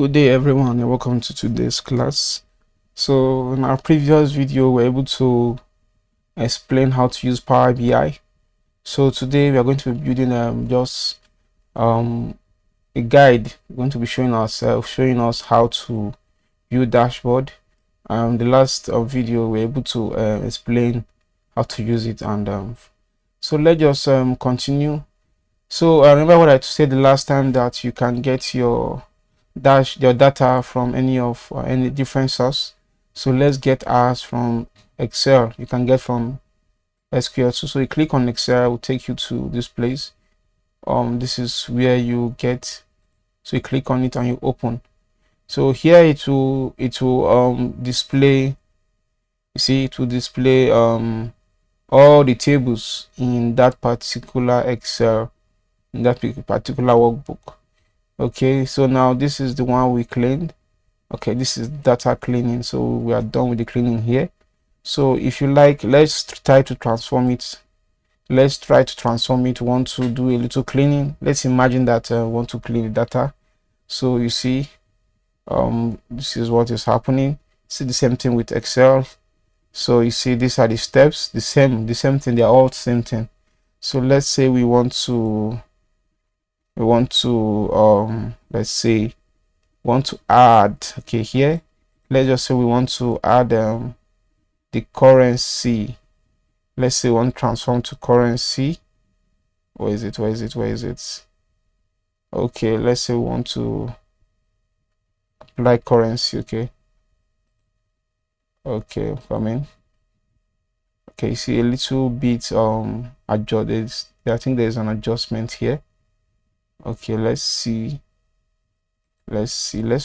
Good day everyone and welcome to today's class. So in our previous video we were able to explain how to use Power BI. So today we are going to be building just a guide. We're going to be showing us how to build dashboard. The last video we were able to explain how to use it, and so let's just continue. So I remember what I said the last time, that you can get your data from any different source. So let's get ours from Excel. You can get from SQL too. So you click on Excel, it will take you to this place. This is where you get, so you click on it and you open. So here it will display, you see, it will display all the tables in that particular Excel, in that particular workbook. Okay, so now this is the one we cleaned. Okay, this is data cleaning, so we are done with the cleaning here. So if you like, let's try to transform it. Want to do a little cleaning. Let's imagine that want to clean the data. So you see, this is what is happening. See the same thing with Excel. So you see, these are the steps, the same thing, they are all the same thing. So let's say we want to let's say want to add, okay, here let's just say we want to add the currency. Let's say we want to transform to currency. Where is it? Okay, let's say we want to apply currency. Okay, coming. Okay, see a little bit adjusted. I think there's an adjustment here. Okay, let's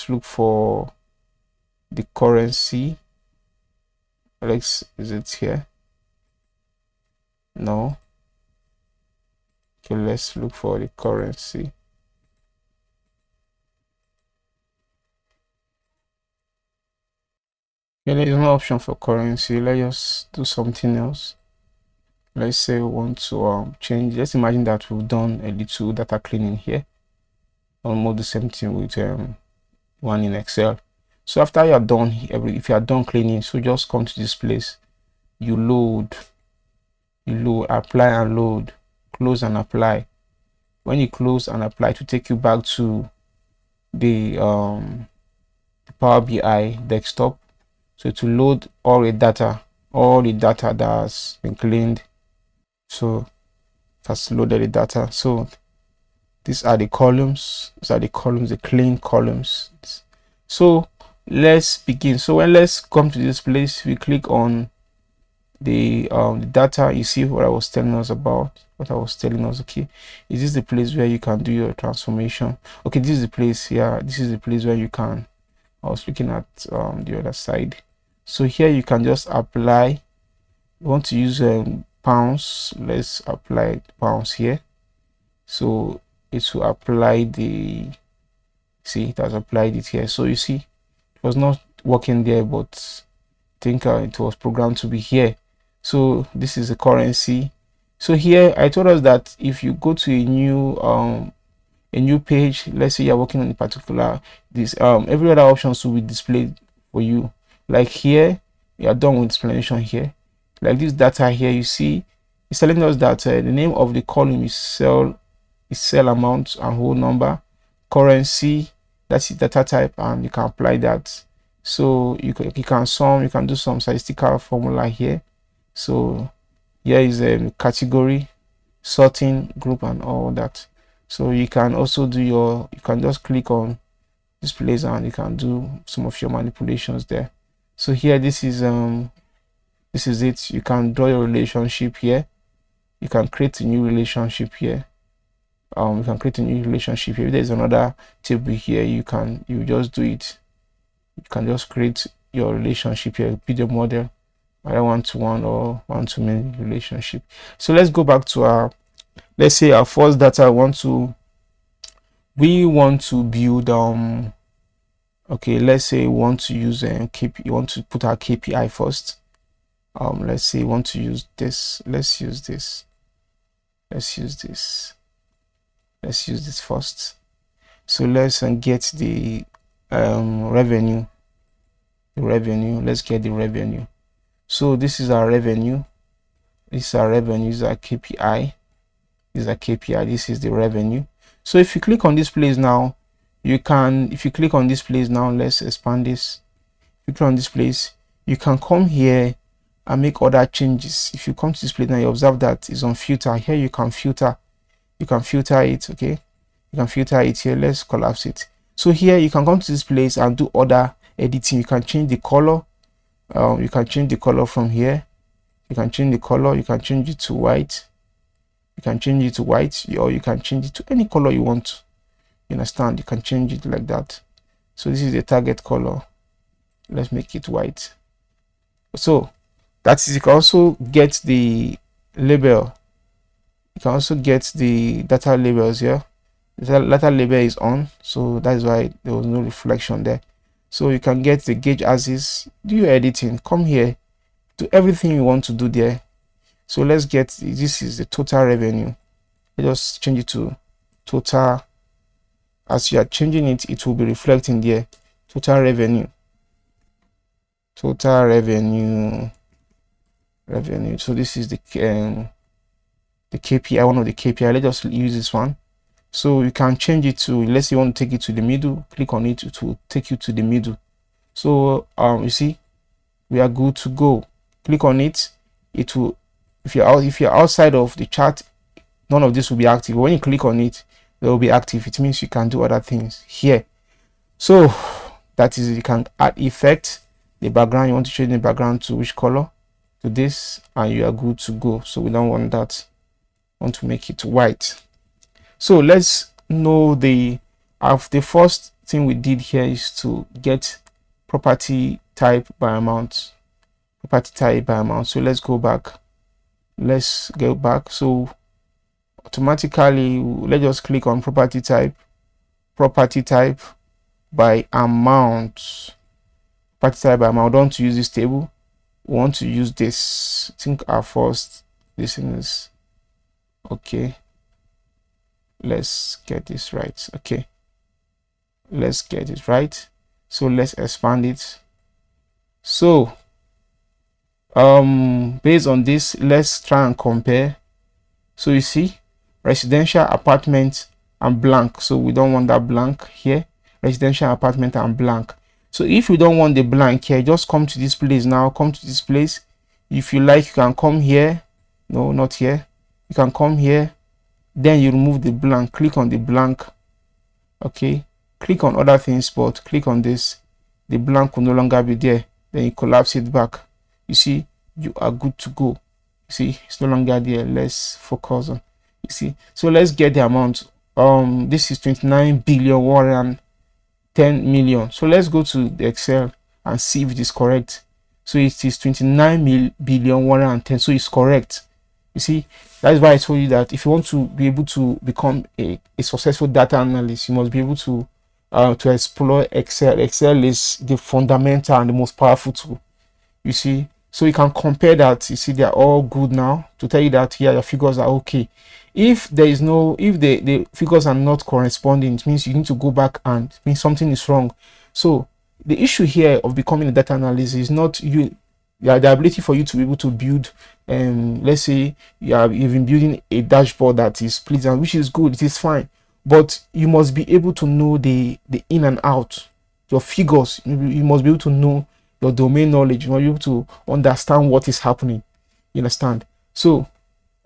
look for the currency. Is it here? No. Okay, let's look for the currency. Yeah, there is no option for currency. Let's just do something else. Let's say we want to change. Let's imagine that we've done a little data cleaning here. Almost the same thing with one in Excel. So after you are done, if you are done cleaning, so just come to this place. You load, apply and load, close and apply. When you close and apply, to take you back to the Power BI desktop. So to load all the data that has been cleaned. So first loaded the data. So these are the columns. The clean columns. So let's begin. So let's come to this place. We click on the data. You see what I was telling us about. Okay, is this the place where you can do your transformation? Okay, this is the place. Yeah, this is the place where you can. I was looking at the other side. So here you can just apply. You want to use pounds. Let's apply pounds here. So it will apply the, see, it has applied it here. So you see, it was not working there, but I think it was programmed to be here. So this is the currency. So here I told us that if you go to a new page, let's say you're working on a particular every other options will be displayed for you. Like here, you are done with explanation here. Like this data here, you see, it's telling us that the name of the column is sell amount and whole number. Currency, that's the data type, and you can apply that. So you can sum, you can do some statistical formula here. So here is a category, sorting, group, and all that. So you can also do you can just click on this place and you can do some of your manipulations there. So here, this is it. You can draw your relationship here. You can create a new relationship here. If there's another table here, you just do it. You can just create your relationship here, build a model, either one-to-one or one-to-many relationship. So let's go back to our, let's say our first data. We want to build okay, let's say we want to use you want to put our KPI first. Let's say we want to use this. Let's use this first. So let's get the revenue. Let's get the revenue. So this is our revenue. This is our revenue. This is our KPI. This is our KPI. This is the revenue. So if you click on this place now, you can, if you click on this place now, let's expand this. If you click on this place, you can come here and make other changes. If you come to this place now, you observe that it's on filter. Here you can filter. You can filter it. Okay, you can filter it here. Let's collapse it. So here you can come to this place and do other editing. You can change the color. You can change the color from here. You can change the color. You can change it to white. You can change it to white, or you can change it to any color you want. You understand? You can change it like that. So this is the target color. Let's make it white. So that is, you can also get the label. You can also get the data labels here. The data label is on, so that's why there was no reflection there. So you can get the gauge axis, do your editing, come here, do everything you want to do there. So let's get, this is the total revenue. Just change it to total. As you are changing it, it will be reflecting there. Total revenue. Total revenue. So this is the KPI, one of the KPI. Let's just use this one. So you can change it to, let's say you want to take it to the middle, click on it to take you to the middle. So you see, we are good to go. Click on it. It will, if you're outside of the chart, none of this will be active. But when you click on it, they will be active. It means you can do other things here. So that is, you can add effect. The background, you want to change the background to which color? To this, and you are good to go. So we don't want that. We want to make it white. So let's know the first thing we did here is to get property type by amount. Property type by amount. So let's go back. Let's go back. So automatically, let's just click on property type by amount. Property type by amount. We don't want to use this table. We want to use this. I think our first, this is okay. Let's get this right. Okay, let's get it right. So let's expand it. So based on this, let's try and compare. So you see, residential, apartment, and blank. So we don't want that blank here. Residential, apartment, and blank. So if you don't want the blank here, just come to this place now. Come to this place. If you like, you can come here. No, not here. You can come here. Then you remove the blank. Click on the blank. Okay. Click on other things, but click on this. The blank will no longer be there. Then you collapse it back. You see, you are good to go. You see, it's no longer there. Let's focus on. You see, so let's get the amount. This is 29,110,000,000. So let's go to the Excel and see if it is correct. So it is 29,110,000,000. So it's correct. You see, that's why I told you that if you want to be able to become a successful data analyst, you must be able to explore Excel. Excel is the fundamental and the most powerful tool. You see, so you can compare that. You see, they are all good now to tell you that here your figures are okay. If there is no, if the figures are not corresponding, it means you need to go back and it means something is wrong. So the issue here of becoming a data analyst is not the ability for you to be able to build, let's say you've been building a dashboard that is pleasant, which is good, it is fine, but you must be able to know the in and out, your figures. You must be able to know your domain knowledge. You must be able to understand what is happening. You understand? So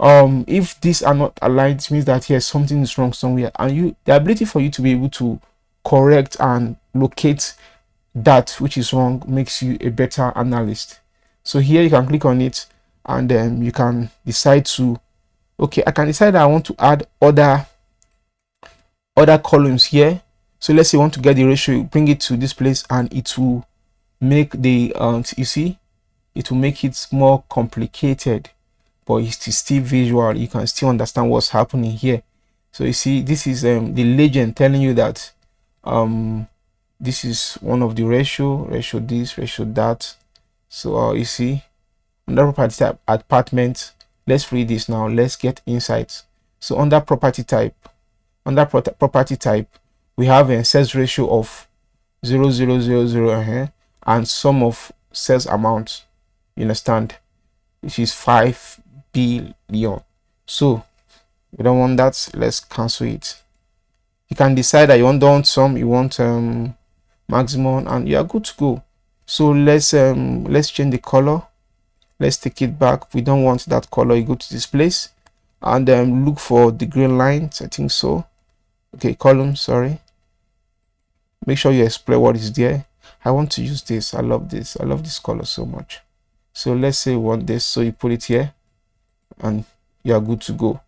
if these are not aligned, it means that here something is wrong somewhere, and the ability for you to be able to correct and locate that which is wrong makes you a better analyst. So here you can click on it, and then you can decide to, okay, I can decide that I want to add other columns here. So let's say you want to get the ratio, you bring it to this place, and it will make the you see, it will make it more complicated, but it's still visual. You can still understand what's happening here. So you see, this is the legend telling you that this is one of the ratio this, ratio that. So you see, under property type, apartment, let's read this now. Let's get insights. So under property type, we have a sales ratio of 00000 here, and sum of sales amount, you understand, which is 5 billion. So we don't want that. Let's cancel it. You can decide that you want some, you want maximum, and you are good to go. So let's change the color. Let's take it back. We don't want that color. You go to this place and look for the green lines. I think so. Okay, column, sorry. Make sure you explore what is there. I want to use this. I love this. I love this color so much. So let's say we want this. So you put it here and you are good to go.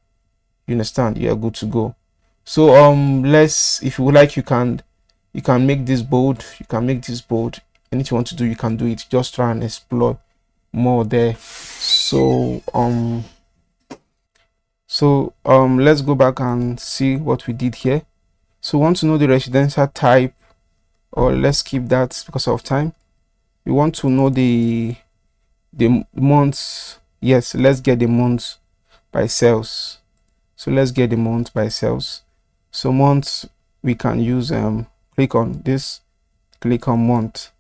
You understand? You are good to go. So let's, if you would like, you can make this bold. You can make this bold. Anything you want to do, you can do it. Just try and explore more there. So let's go back and see what we did here. So we want to know the residential type, or let's keep that because of time. We want to know the months. Yes, let's get the months by sales. So let's get the month by sales. So months, we can use click on this, click on month.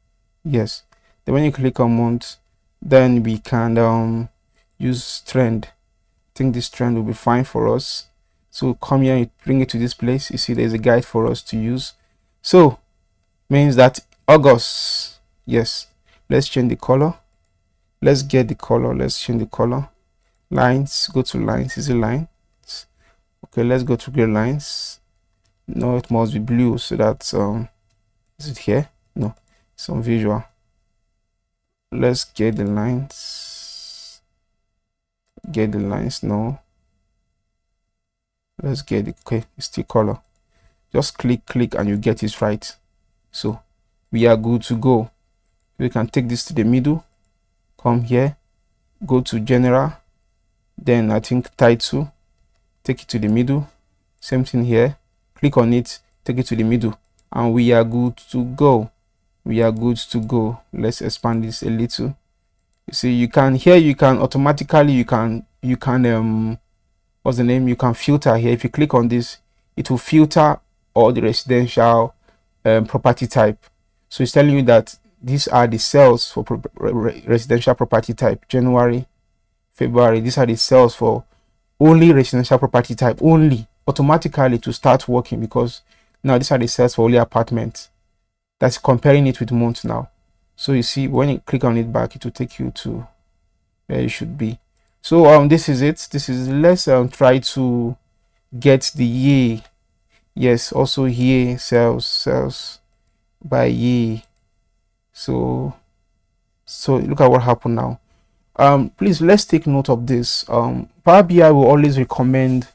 Yes, then when you click on month, then we can use trend. I think this trend will be fine for us. So come here and bring it to this place. You see there's a guide for us to use. So means that August. Yes, let's change the color. Let's get the color. Let's change the color. Lines, go to lines. Is it lines? Okay, let's go to gray lines. No, it must be blue. So that's is it here? No, it's on visual. Let's get the lines. Get the lines. No, let's get it. Okay, it's still color. Just click and you get it right. So we are good to go. We can take this to the middle, come here, go to general, then I think title, take it to the middle, same thing here, click on it, take it to the middle, and we are good to go. We are good to go. Let's expand this a little. You see, you can here, you can automatically, you can what's the name, you can filter here. If you click on this, it will filter all the residential property type. So it's telling you that these are the cells for residential property type. January, February, these are the cells for only residential property type, only automatically to start working, because now these are the cells for only apartments. That's comparing it with months now. So you see, when you click on it back, it will take you to where you should be. So this is it. This is, let's try to get the year. Yes, also here sales by year. So look at what happened now. Please, let's take note of this. Power BI will always recommend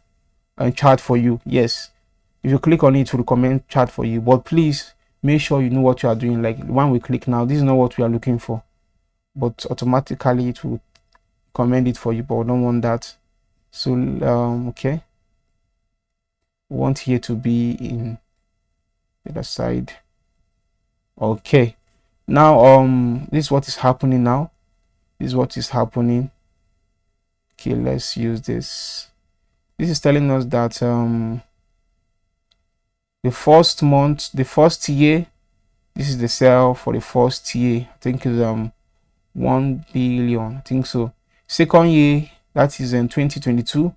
a chart for you. Yes, if you click on it, to recommend chart for you, but please make sure you know what you are doing. Like when we click now, this is not what we are looking for, but automatically it will recommend it for you, but we don't want that. So okay, we want here to be in the other side. Okay, now this is what is happening now. This is what is happening. Okay, let's use this. This is telling us that the first month, the first year, this is the cell for the first year. I think is 1 billion. I think so. Second year, that is in 2022.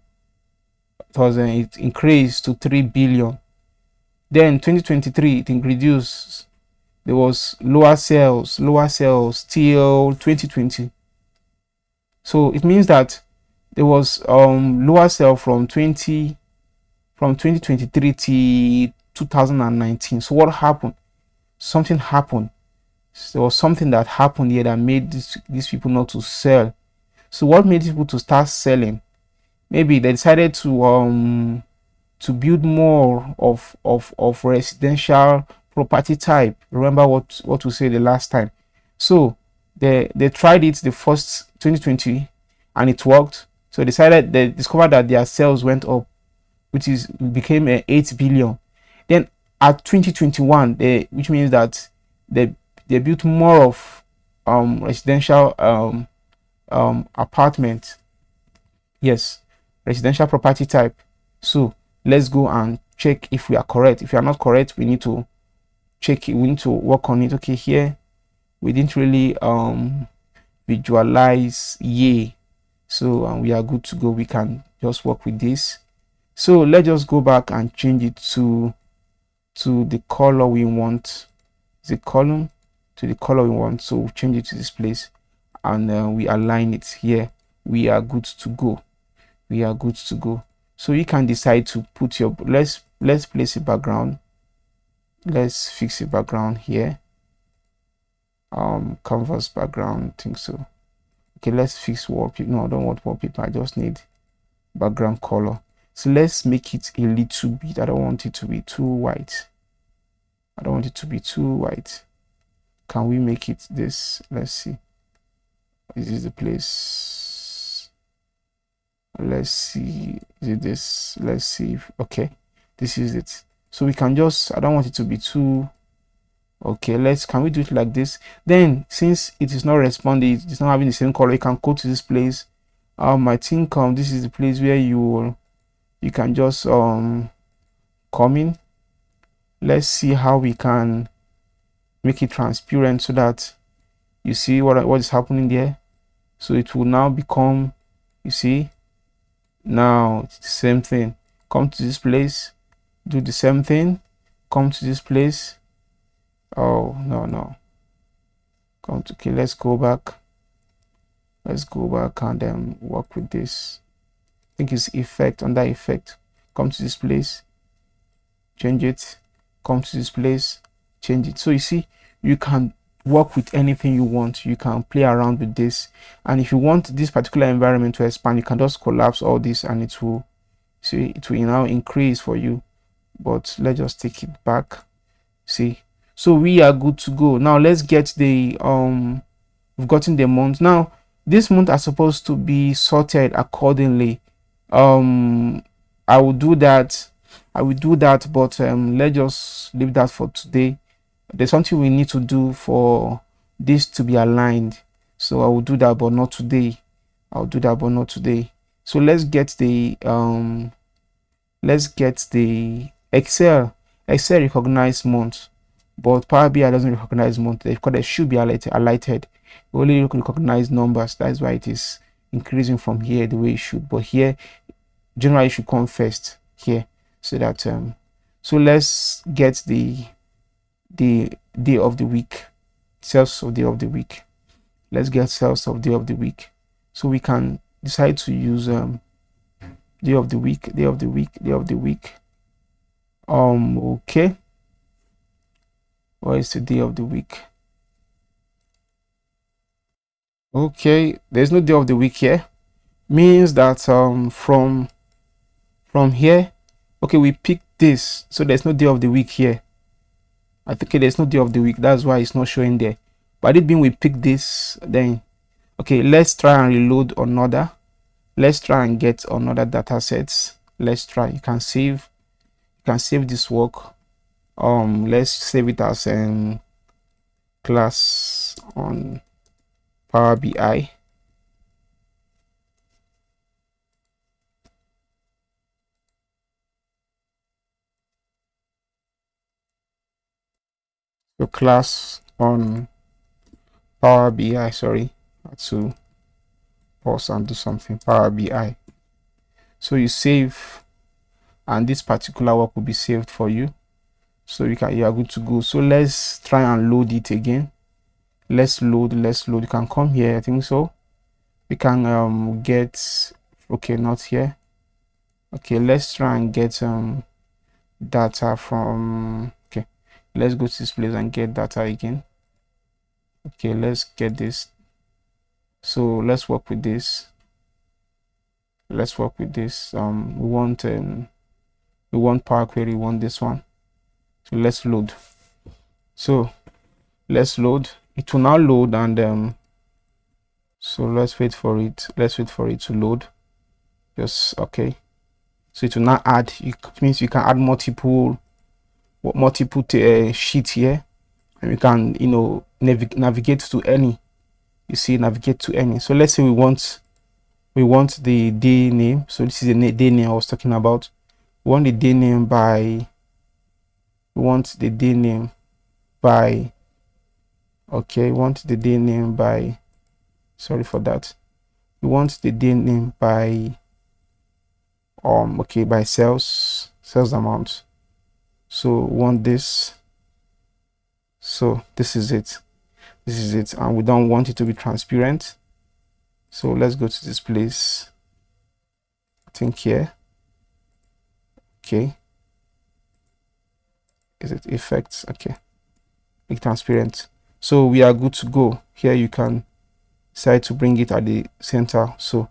It increased to 3 billion. Then 2023, it reduced. There was lower sales till 2020. So it means that there was lower sale from 2023 to 2019. So what happened? Something happened. There was something that happened here that made these people not to sell. So what made people to start selling? Maybe they decided to build more of residential property type. Remember what we said the last time. So they tried it the first 2020 and it worked. So they discovered that their sales went up, which became 8 billion. Then at 2021, which means that they built more of residential apartment. Yes, residential property type. So let's go and check if we are correct. If you are not correct, we need to check it, we need to work on it. Okay, here we didn't really visualize yay, so we are good to go. We can just work with this. So let's just go back and change it to the color we want, the column to the color we want. So we'll change it to this place, and we align it here. We are good to go. We are good to go. So you can decide to put your, let's place a background. Let's fix a background here. Canvas background, I think so. Okay, let's fix wallpaper. No, I don't want wallpaper. I just need background color. So let's make it a little bit. I don't want it to be too white. I don't want it to be too white. Can we make it this? Let's see. Is this the place? Let's see. Is it this? Let's see. Okay, this is it. So we can just, I don't want it to be too, okay, can we do it like this? Then since it is not responding, it's not having the same color, you can go to this place. I think this is the place where you can just come in. Let's see how we can make it transparent so that you see what is happening there. So it will now become, you see, now it's the same thing. Come to this place, do the same thing, come to this place. Oh no, come to, okay, let's go back and then work with this. I think it's effect, under effect, come to this place, change it, come to this place, change it. So you see, you can work with anything you want. You can play around with this, and if you want this particular environment to expand, you can just collapse all this and it will, see, it will now increase for you. But let's just take it back. See, so we are good to go. Now let's get the we've gotten the month. Now this month are supposed to be sorted accordingly. I will do that, but let's just leave that for today. There's something we need to do for this to be aligned, so I will do that, but not today. I'll do that, but not today. So let's get the Excel recognize month, but Power BI doesn't recognize month because they should be highlighted. We only recognize numbers. That's why it is increasing from here the way it should, but here generally it should come first here, so that so let's get the day of the week, sales of day of the week. Let's get sales of day of the week, so we can decide to use day of the week. Okay, what is the day of the week? Okay, there's no day of the week here, means that from here, okay, we pick this, so there's no day of the week here. I think, okay, there's no day of the week, that's why it's not showing there. But it being we pick this, then okay, let's try and reload another. Let's try and get another data sets. Let's try. You can save this work. Let's save it as class on Power BI. So class on Power BI, sorry, I had to pause and do something. Power BI. So you save, and this particular work will be saved for you, so you are good to go. So let's try and load it again. Let's load. You can come here, I think so. We can get, okay, not here. Okay, let's try and get data from, okay, let's go to this place and get data again. Okay, let's get this. So let's work with this. We want Power Query, we want this one. So let's load. It will now load, and so let's wait for it to load. Just okay. So it will now add, it means you can add multiple sheets here, and you can, you know, navigate to any. You see, navigate to any. So let's say we want the day name. So this is the day name I was talking about. We want the day name by, okay, we want the day name by, sorry for that, we want the day name by okay, by sales amount. So we want this, so this is it, and we don't want it to be transparent. So let's go to this place, I think here, okay, is it effects? Okay, make transparent. So we are good to go. Here you can decide to bring it at the center, so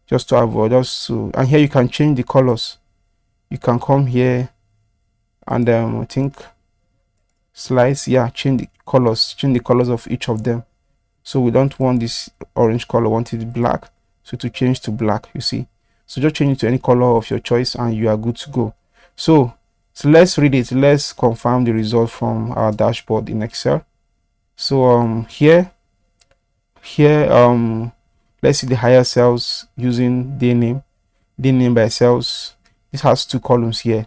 just to avoid and here you can change the colors. You can come here and I think slice, yeah, change the colors of each of them. So we don't want this orange color, want it black, so to change to black, you see. So just change it to any color of your choice and you are good to go. So let's read it. Let's confirm the result from our dashboard in Excel. So here let's see the higher cells using day name by cells. This has two columns here,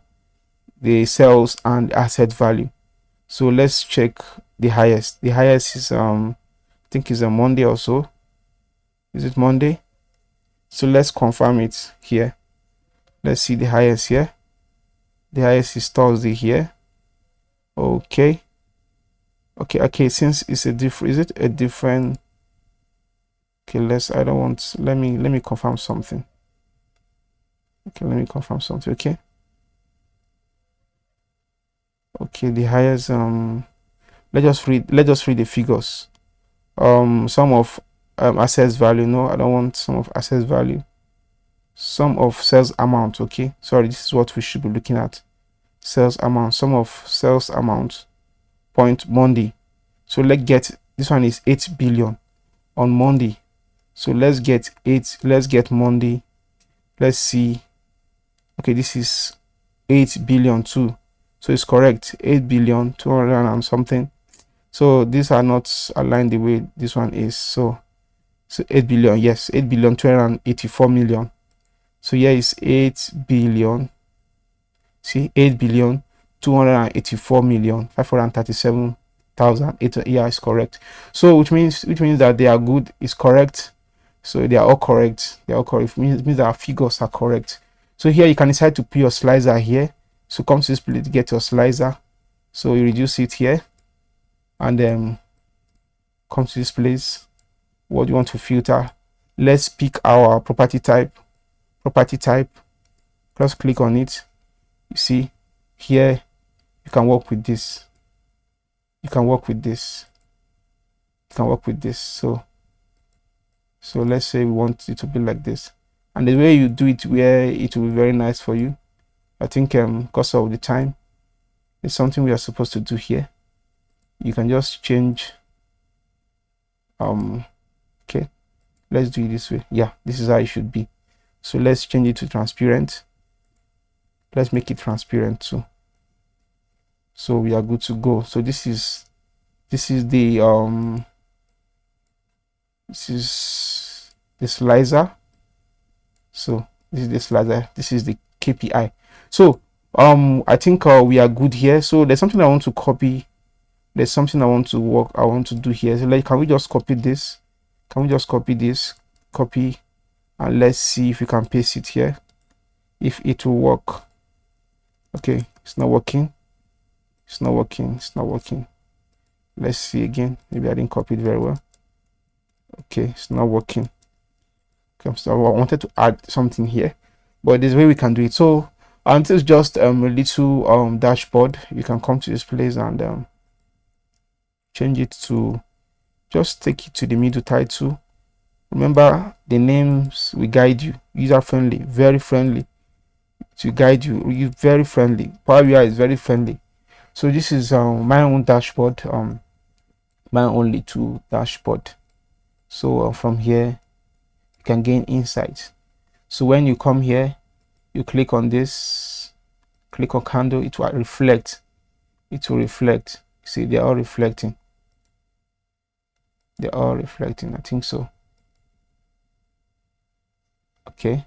the sales and asset value. So let's check the highest. The highest is I think is a Monday or so. Is it Monday? So let's confirm it here. Let's see the highest here. The highest is Thursday here. Okay, since it's a different, is it a different, okay, I don't want, let me confirm something. Okay, let me confirm something. Okay, the highest, let's just read the figures. Sum of assets value. No, I don't want sum of assets value. Sum of sales amount. Okay, sorry, this is what we should be looking at. Sales amount, sum of sales amount, point Monday. So let's get, this one is 8 billion on Monday. So let's get Monday. Let's see. Okay, this is 8 billion too. So it's correct, 8 billion 200 and something. So these are not aligned the way this one is. So 8 billion, yes, 8 billion 284 million. So here is 8 billion, see, 8 billion 284 million 537,000. Yeah, is correct. So which means that they are good, is correct. So they are all correct. It means that our figures are correct. So here you can decide to put your slicer here. So come to this place, get your slicer. So you reduce it here and then come to this place. What do you want to filter? Let's pick our property type. Just click on it. You see here you can work with this. So let's say we want it to be like this, and the way you do it where it will be very nice for you. I think because of the time, it's something we are supposed to do here. You can just change okay, let's do it this way. Yeah, this is how it should be. So let's change it to transparent. Let's make it transparent too. So we are good to go. So this is the this is the slicer. So this is the slicer, this is the KPI. So I think we are good here. So there's something I want to copy, there's something I want to do here. So like, can we just copy this? Copy, and let's see if we can paste it here, if it will work. Okay, it's not working. Let's see again. Maybe I didn't copy it very well. Okay, it's not working. Okay, so I wanted to add something here, but there's a way we can do it. So this is just a little dashboard. You can come to this place and change it to, just take it to the middle title. Remember, the names will guide you. User friendly, very friendly to guide you. Very friendly. Power BI is very friendly. So this is my own dashboard, my own little dashboard. So from here you can gain insights. So when you come here, you click on this, click on candle, it will reflect. See, they're all reflecting. I think so. Okay,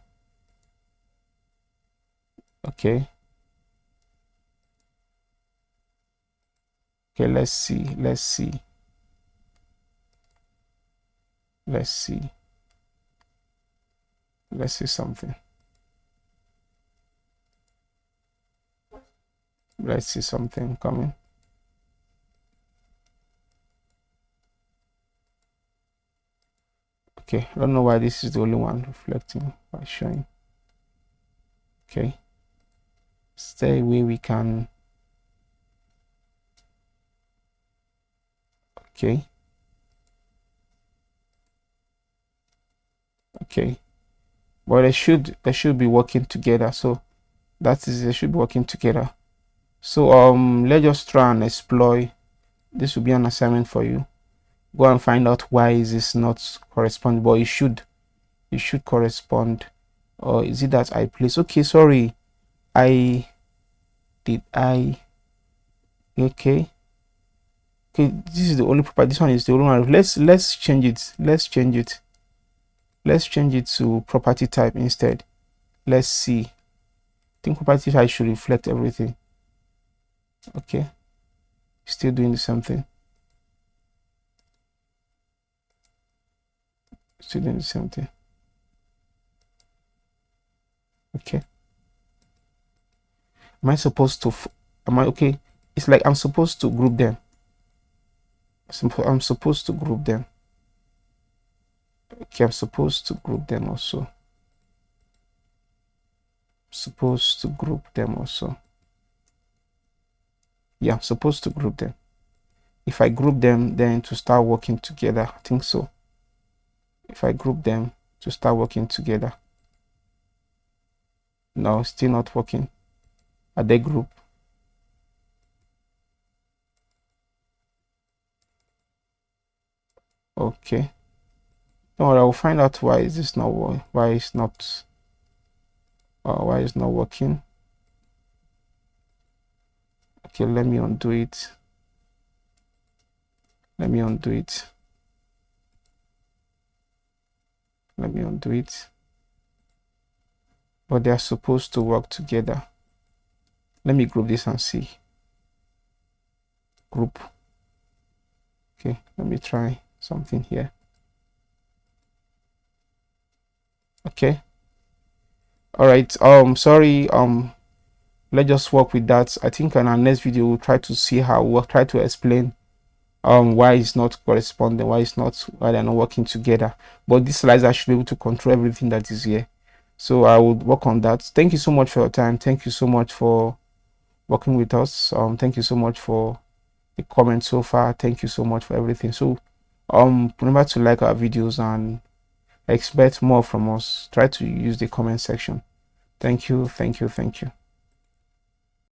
Okay, let's see. Let's see something. Let's see something coming. Okay, I don't know why this is the only one reflecting by showing. Okay, is there a way we can? Okay, but they should be working together. So that is, they should be working together. So let's just try and exploit. This will be an assignment for you. Go and find out why is this not correspond, but it should correspond. Or is it that I place? Okay, sorry, I okay. This is the only property. This one is the only one. Let's change it. Let's change it to property type instead. Let's see. I think property type should reflect everything. Okay, still doing the same thing. Still doing the same thing. Okay, am I supposed to okay? It's like I'm supposed to group them. I'm supposed to group them. Okay, I'm supposed to group them also. Supposed to group them also. Yeah, I'm supposed to group them. If I group them, then to start working together, I think so. If I group them to start working together. No, still not working. Are they group? Okay. No, I will find out why is this not why it's not working. Okay, let me undo it. Let me undo it. But they are supposed to work together. Let me group this and see. Group. Okay, let me try something here. Okay. All right. Sorry. Let's just work with that. I think in our next video we'll try to see how we'll try to explain why it's not corresponding, why they're not working together. But this slicer should be able to control everything that is here. So I would work on that. Thank you so much for your time. Thank you so much for working with us. Thank you so much for the comments so far. Thank you so much for everything. So remember to like our videos and expect more from us. Try to use the comment section. Thank you.